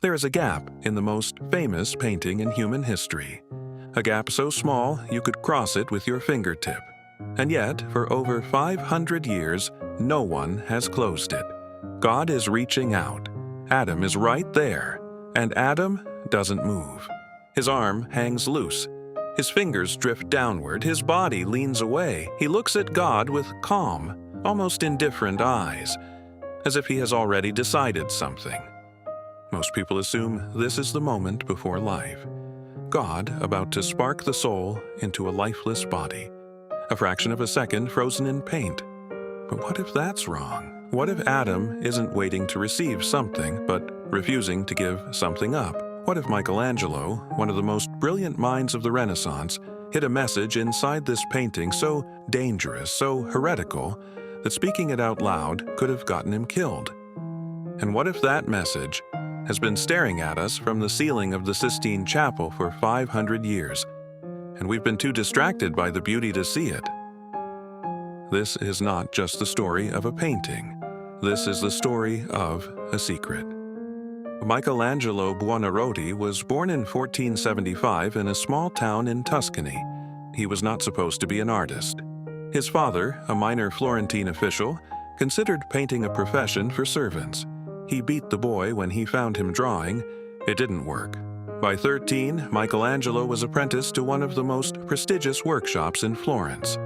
There is a gap in the most famous painting in human history. A gap so small you could cross it with your fingertip. And yet, for over 500 years, no one has closed it. God is reaching out. Adam is right there, and Adam doesn't move. His arm hangs loose. His fingers drift downward. His body leans away. He looks at God with calm, almost indifferent eyes, as if he has already decided something. Most people assume this is the moment before life. God about to spark the soul into a lifeless body. A fraction of a second frozen in paint. But what if that's wrong? What if Adam isn't waiting to receive something, but refusing to give something up? What if Michelangelo, one of the most brilliant minds of the Renaissance, hid a message inside this painting so dangerous, so heretical, that speaking it out loud could have gotten him killed? And what if that message has been staring at us from the ceiling of the Sistine Chapel for 500 years, and we've been too distracted by the beauty to see it? This is not just the story of a painting. This is the story of a secret. Michelangelo Buonarroti was born in 1475 in a small town in Tuscany. He was not supposed to be an artist. His father, a minor Florentine official, considered painting a profession for servants. He beat the boy when he found him drawing. It didn't work. By 13, Michelangelo was apprenticed to one of the most prestigious workshops in Florence.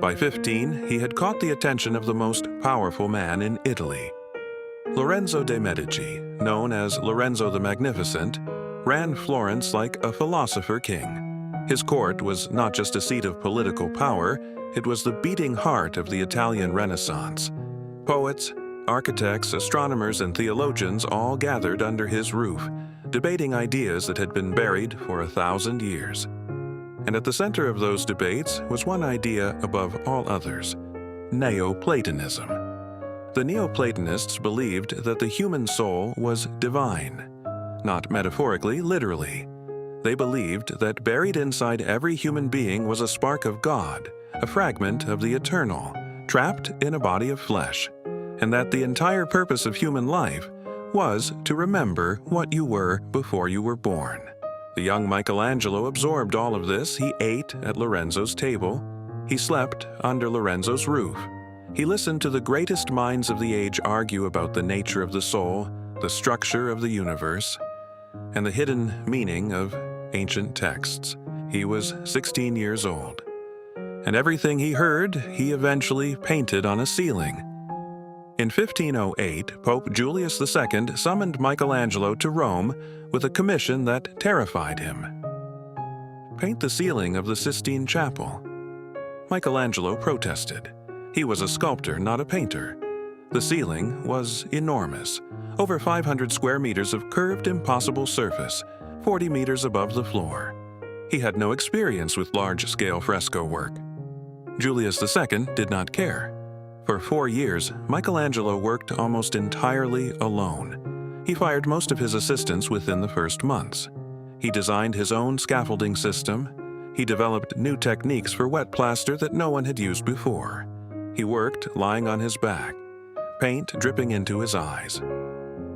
By 15, he had caught the attention of the most powerful man in Italy. Lorenzo de' Medici, known as Lorenzo the Magnificent, ran Florence like a philosopher king. His court was not just a seat of political power, it was the beating heart of the Italian Renaissance. Poets, architects, astronomers, and theologians all gathered under his roof, debating ideas that had been buried for 1,000 years. And at the center of those debates was one idea above all others: Neoplatonism. The Neoplatonists believed that the human soul was divine, not metaphorically, literally. They believed that buried inside every human being was a spark of God, a fragment of the eternal, trapped in a body of flesh, and that the entire purpose of human life was to remember what you were before you were born. The young Michelangelo absorbed all of this. He ate at Lorenzo's table. He slept under Lorenzo's roof. He listened to the greatest minds of the age argue about the nature of the soul, the structure of the universe, and the hidden meaning of ancient texts. He was 16 years old. And everything he heard, he eventually painted on a ceiling. In 1508, Pope Julius II summoned Michelangelo to Rome with a commission that terrified him. Paint the ceiling of the Sistine Chapel. Michelangelo protested. He was a sculptor, not a painter. The ceiling was enormous, over 500 square meters of curved, impossible surface, 40 meters above the floor. He had no experience with large-scale fresco work. Julius II did not care. For 4 years, Michelangelo worked almost entirely alone. He fired most of his assistants within the first months. He designed his own scaffolding system. He developed new techniques for wet plaster that no one had used before. He worked lying on his back, paint dripping into his eyes.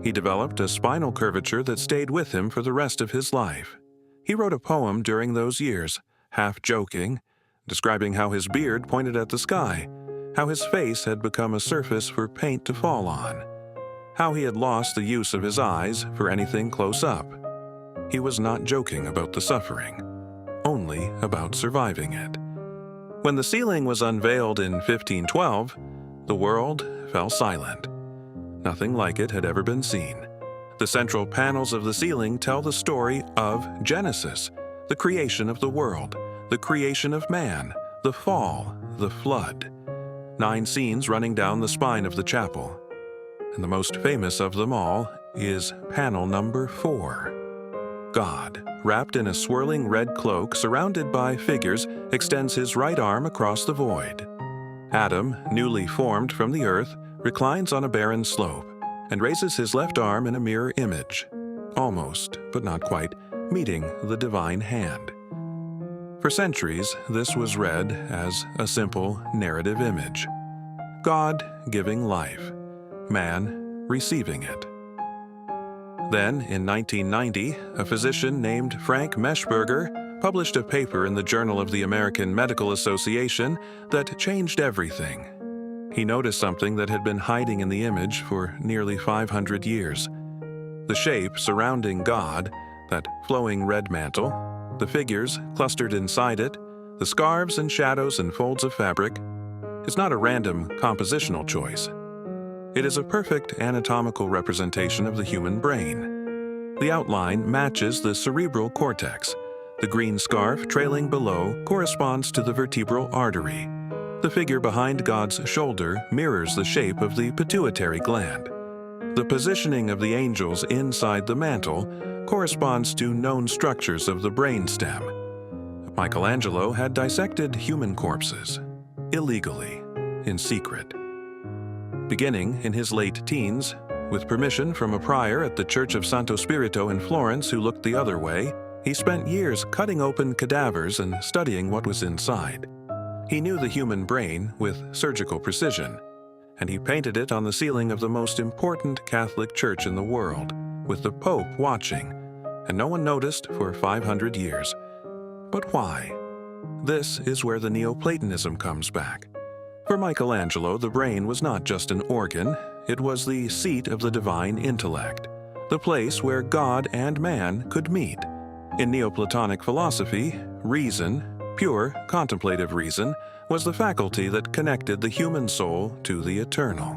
He developed a spinal curvature that stayed with him for the rest of his life. He wrote a poem during those years, half joking, describing how his beard pointed at the sky, how his face had become a surface for paint to fall on, how he had lost the use of his eyes for anything close up. He was not joking about the suffering, only about surviving it. When the ceiling was unveiled in 1512, the world fell silent. Nothing like it had ever been seen. The central panels of the ceiling tell the story of Genesis, the creation of the world, the creation of man, the fall, the flood. 9 scenes running down the spine of the chapel. And the most famous of them all is panel number 4. God, wrapped in a swirling red cloak surrounded by figures, extends his right arm across the void. Adam, newly formed from the earth, reclines on a barren slope and raises his left arm in a mirror image, almost, but not quite, meeting the divine hand. For centuries, this was read as a simple narrative image. God giving life, man receiving it. Then, in 1990, a physician named Frank Meshberger published a paper in the Journal of the American Medical Association that changed everything. He noticed something that had been hiding in the image for nearly 500 years. The shape surrounding God, that flowing red mantle, the figures clustered inside it, the scarves and shadows and folds of fabric, is not a random compositional choice. It is a perfect anatomical representation of the human brain. The outline matches the cerebral cortex. The green scarf trailing below corresponds to the vertebral artery. The figure behind God's shoulder mirrors the shape of the pituitary gland. The positioning of the angels inside the mantle corresponds to known structures of the brainstem. Michelangelo had dissected human corpses, illegally, in secret. Beginning in his late teens, with permission from a prior at the Church of Santo Spirito in Florence who looked the other way, he spent years cutting open cadavers and studying what was inside. He knew the human brain with surgical precision, and he painted it on the ceiling of the most important Catholic church in the world, with the Pope watching, and no one noticed for 500 years. But why? This is where the Neoplatonism comes back. For Michelangelo, the brain was not just an organ, it was the seat of the divine intellect, the place where God and man could meet. In Neoplatonic philosophy, reason, pure contemplative reason, was the faculty that connected the human soul to the eternal.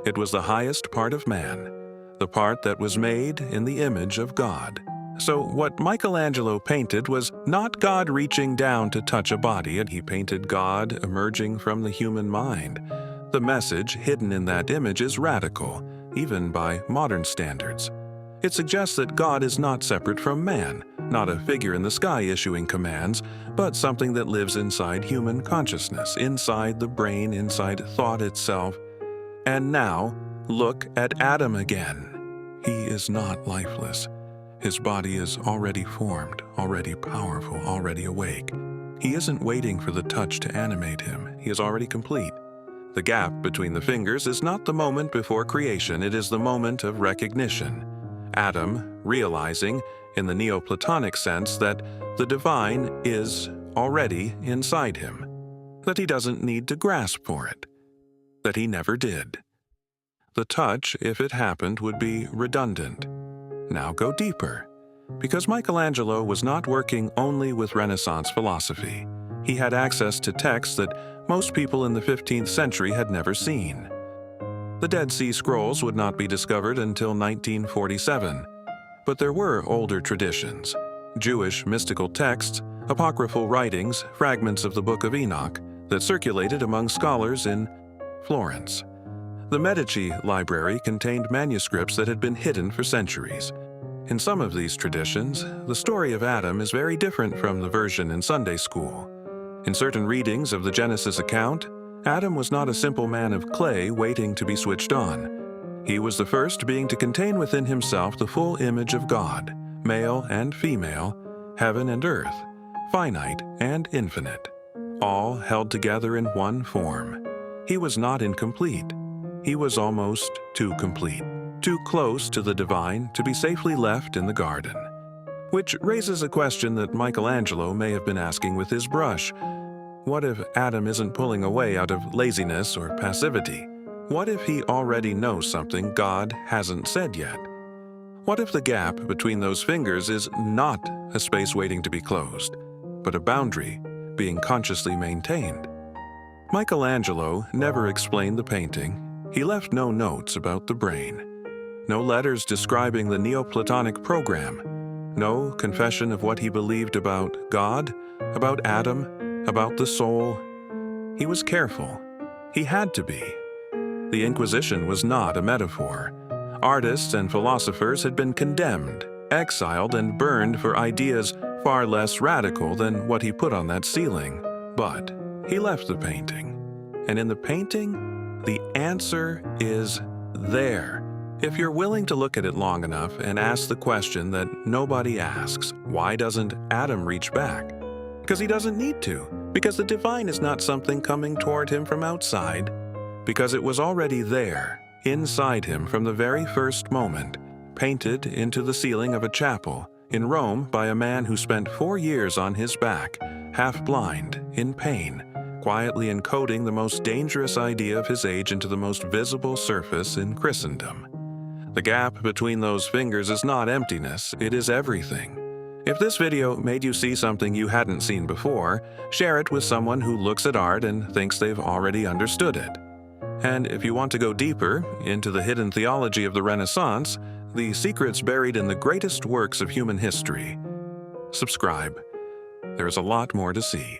It was the highest part of man, the part that was made in the image of God. So what Michelangelo painted was not God reaching down to touch a body, and he painted God emerging from the human mind. The message hidden in that image is radical, even by modern standards. It suggests that God is not separate from man, not a figure in the sky issuing commands, but something that lives inside human consciousness, inside the brain, inside thought itself. And now, look at Adam again. He is not lifeless. His body is already formed, already powerful, already awake. He isn't waiting for the touch to animate him. He is already complete. The gap between the fingers is not the moment before creation, it is the moment of recognition. Adam realizing, in the Neoplatonic sense, that the divine is already inside him, that he doesn't need to grasp for it, that he never did. The touch, if it happened, would be redundant. Now go deeper, because Michelangelo was not working only with Renaissance philosophy. He had access to texts that most people in the 15th century had never seen. The Dead Sea Scrolls would not be discovered until 1947, but there were older traditions, Jewish mystical texts, apocryphal writings, fragments of the Book of Enoch, that circulated among scholars in Florence. The Medici library contained manuscripts that had been hidden for centuries. In some of these traditions, the story of Adam is very different from the version in Sunday school. In certain readings of the Genesis account, Adam was not a simple man of clay waiting to be switched on. He was the first being to contain within himself the full image of God, male and female, heaven and earth, finite and infinite, all held together in one form. He was not incomplete. He was almost too complete, too close to the divine to be safely left in the garden. Which raises a question that Michelangelo may have been asking with his brush. What if Adam isn't pulling away out of laziness or passivity? What if he already knows something God hasn't said yet? What if the gap between those fingers is not a space waiting to be closed, but a boundary being consciously maintained? Michelangelo never explained the painting. He left no notes about the brain, no letters describing the Neoplatonic program, no confession of what he believed about God, about Adam, about the soul. He was careful. He had to be. The Inquisition was not a metaphor. Artists and philosophers had been condemned, exiled, and burned for ideas far less radical than what he put on that ceiling. But he left the painting. And in the painting, the answer is there. If you're willing to look at it long enough and ask the question that nobody asks, why doesn't Adam reach back? Because he doesn't need to. Because the divine is not something coming toward him from outside. Because it was already there, inside him from the very first moment, painted into the ceiling of a chapel in Rome by a man who spent 4 years on his back, half blind, in pain, quietly encoding the most dangerous idea of his age into the most visible surface in Christendom. The gap between those fingers is not emptiness, it is everything. If this video made you see something you hadn't seen before, share it with someone who looks at art and thinks they've already understood it. And if you want to go deeper into the hidden theology of the Renaissance, the secrets buried in the greatest works of human history, subscribe. There is a lot more to see.